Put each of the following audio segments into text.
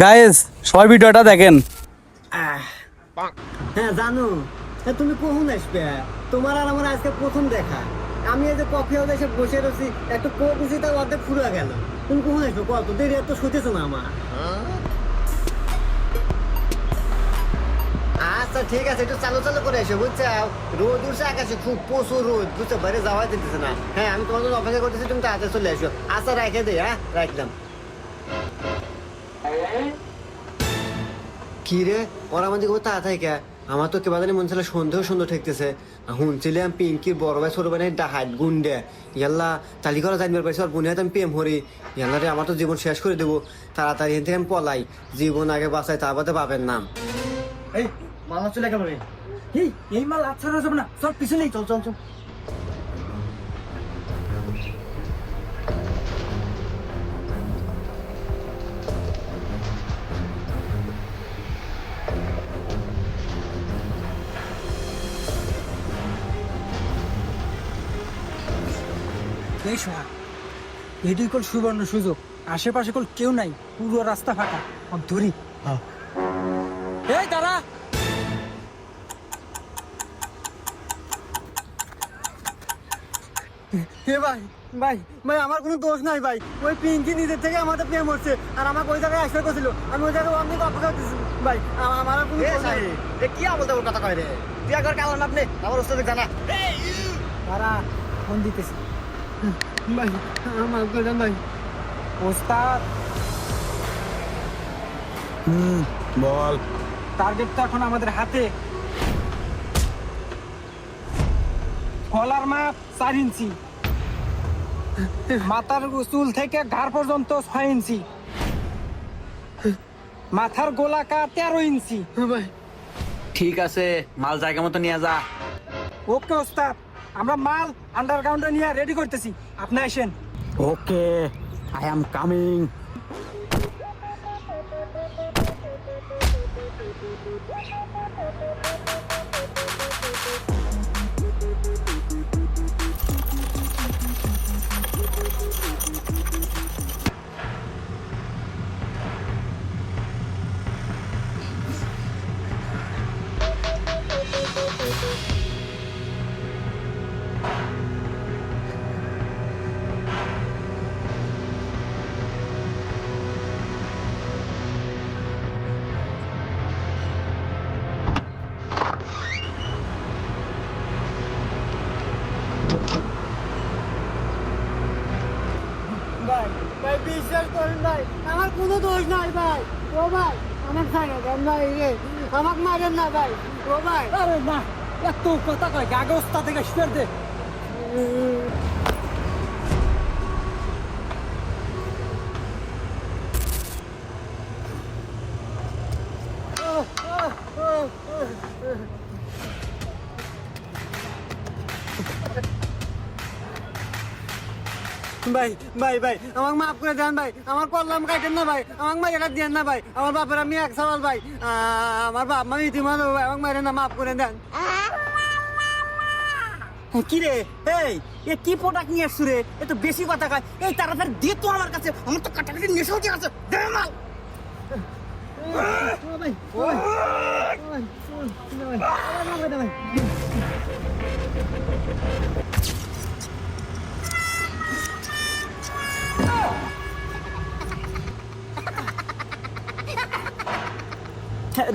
Guys সবাই ভিডিওটা দেখেন। হ্যাঁ জানো, তুমি কখন আসবে? তোমার আর আমার আজকে প্রথম দেখা। আমি এই যে কফি হাউসে এসে বসে রয়েছি, একটু কোক নিছি, তাও অর্ধেক ফুরা গেল। তুমি কখন আসবে? কত দেরি এত শুতেছো না আমার? আচ্ছা ঠিক আছে, একটু চালু চালু করে এসো, বুঝছো? রোদ উঠছে আকাশে, খুব প্রচুর রোদ, বুঝছো? বাইরে যাওয়া দিতেছে না। হ্যাঁ আমি তোমার জন্য অপেক্ষা করতেছি, তুমি তাড়াতাড়ি চলে এসো। আচ্ছা রেখে দিই, হ্যাঁ রাখলাম। কি রে, ওরা আমাদের খুব তাড়াতাড়ি কে? আমার তো কেবা জানি মন ছিল সন্দেহ সন্দেহ ঠেকতেছে। শুনছিলাম পিঙ্কির বড় ভাই ছোট ভাই ডাহাত গুন্ডে। ইয়াল্লা তালি করা জানবার পাইছি, আর বোনে আমি প্রেম হরি। ইয়াল্লা রে, আমার তো জীবন শেষ করে দেবো। তাড়াতাড়ি এখান থেকে আমি পলাই, জীবন আগে বাঁচাই, তার বাদে বাপের নাম। এই মাল চলে গেল রে। এই মাল আচ্ছা যাবে না, চল পিছনেই চল চল চল। এই শোনা, এটাই কল সুবর্ণ সুযোগ। আশেপাশে কল কেউ নাই, পুরো রাস্তা ফাঁকা। ধরি এই দাঁড়া। হে ভাই, ভাই ভাই আমার কোনো দোষ নাই ভাই। ওই পিঙ্কি নিজের থেকে আমাদের প্রেম হচ্ছে, আর আমাকে ওই জায়গায় আসতে করছিল। আমি ওই জায়গায় অনেক অপেক্ষা করতেছি ভাই। আমার আর কোনো দোষ নাই। কি আমল দেবো কথা কয় রে? তুই একবার কালাম আপনি আমার ওস্তাদ জানা। দাঁড়া, ফোন দিতেছি। ভাই আমার করে ভাই। ওস্তাদ, বল। টার্গেট তো এখন আমাদের হাতে। গলার মাপ 4 ইঞ্চি, মাথার চুল থেকে ঘাড় পর্যন্ত 6 ইঞ্চি, মাথার গোলাকার 13 ইঞ্চি। ভাই ঠিক আছে, মাল জায়গা মতো নিয়ে যা। ওকে ওস্তাদ, আমরা মাল আন্ডারগ্রাউন্ডে নিয়ে রেডি করতেছি, আপনি আসেন। ওকে, আই অ্যাম কামিং। ভাই ভাই বিশ্বাস করেন ভাই, আমার কোনো দোষ নাই ভাই। ও ভাই আমার খানা দেন ভাই রে, আমাকে মারেন না ভাই। ও ভাই আরে না, এত কথা কয়, আগে ওস্তাদ থেকে শুয়ে দে। ভাই ভাই ভাই আমাকে মাফ করে দেন ভাই, আমার কল্লাম কাটেন না ভাই, আমাকে মাইরা দেন না ভাই। আমার বাপের আমি এক সওয়াল ভাই, আমার বাপ মা ইতিমধ্যে ভাই, আমাকে মারেন না, মাফ করে দেন। কি রে, এই এ কি প্রোডাক্ট নিয়ে আসছো রে? এ তো বেশি কথা কয়। এই তাড়াতাড়ি দে তো আমার কাছে, আমার তো কাটাকাটি নেশা হচ্ছে আছে। দে মাল। ও ভাই ও ভাই ও ভাই ও ভাই।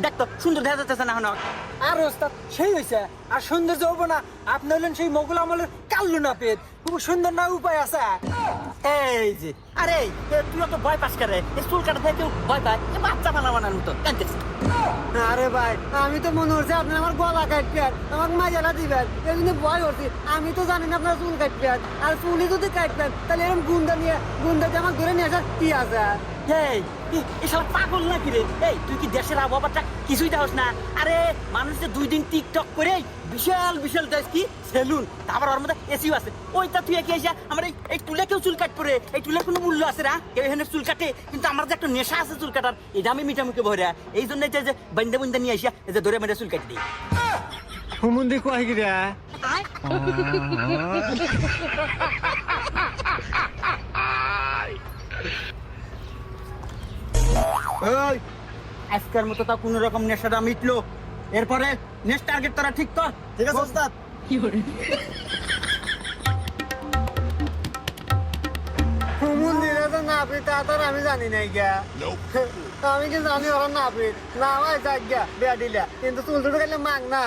দেখ তো সুন্দর দেখা যাচ্ছে না এখন। আর ওস্তাদ সেই হয়েছে, আর সৌন্দর্য হবো না? আপনি হলেন সেই মোগল আমলের কাল্লু না পেট, খুব সুন্দর না উপায় আছে। এই যে আরে তুই তো ভয় পাস করে, চুল কাটা থেকে কেউ ভয় পায়? এ বাচ্চা বানা বানানো তো কাঁদতেছে। আরে ভাই আমি তো মনে হচ্ছে আপনি আমার গলা কাটবেন, আমাকে মাজালা দিবেন, এই জন্য ভয় করছি। আমি তো জানি না আপনার চুল কাটবেন, আর চুলি যদি কাটবেন তাহলে এরকম গুন্ডা নিয়ে গুন্ডাকে আমাকে ধরে নিয়ে আসার কি আছে? এই এসব পাগল নাকি রে? এই তুই কি দেশের আবহাওয়াটা কিছুই দেখোস না? আরে মানুষ যে 2 দিন টিকটক করে বিশাল বিশাল দেশ কি সেলুন, তারপর ওর মধ্যে এসিও আছে, ওইটা তুই কি এসে আমার এই টুলে কেউ চুল কাট পরে? এই টুলে কোনো মূল্য আছে না? কেউ এখানে চুল কাটে, কিন্তু আমার যে একটা নেশা আছে চুল কাটার, এটা আমি মিঠা মুখে ভরে, এই জন্য যে বান্দা বান্দা নিয়ে আসিয়া এই যে ধরে মেরে চুল কাটি দিই। হুমুন্দি কয় কি রে? ওই আজকের মতো তা কোনো রকম নেশাটা মিটলো, এরপরে নেক্সট টার্গেট তোরা ঠিক কর। ঠিক আছে ওস্তাদ। হুমুন দিলে তো না আপনি তা তো আর আমি জানি নাই গা। আমি কি জানি ওরা না আপনি না আমার যাক গা বেয়া দিলা কিন্তু চুল টুল গেলে মাগ না।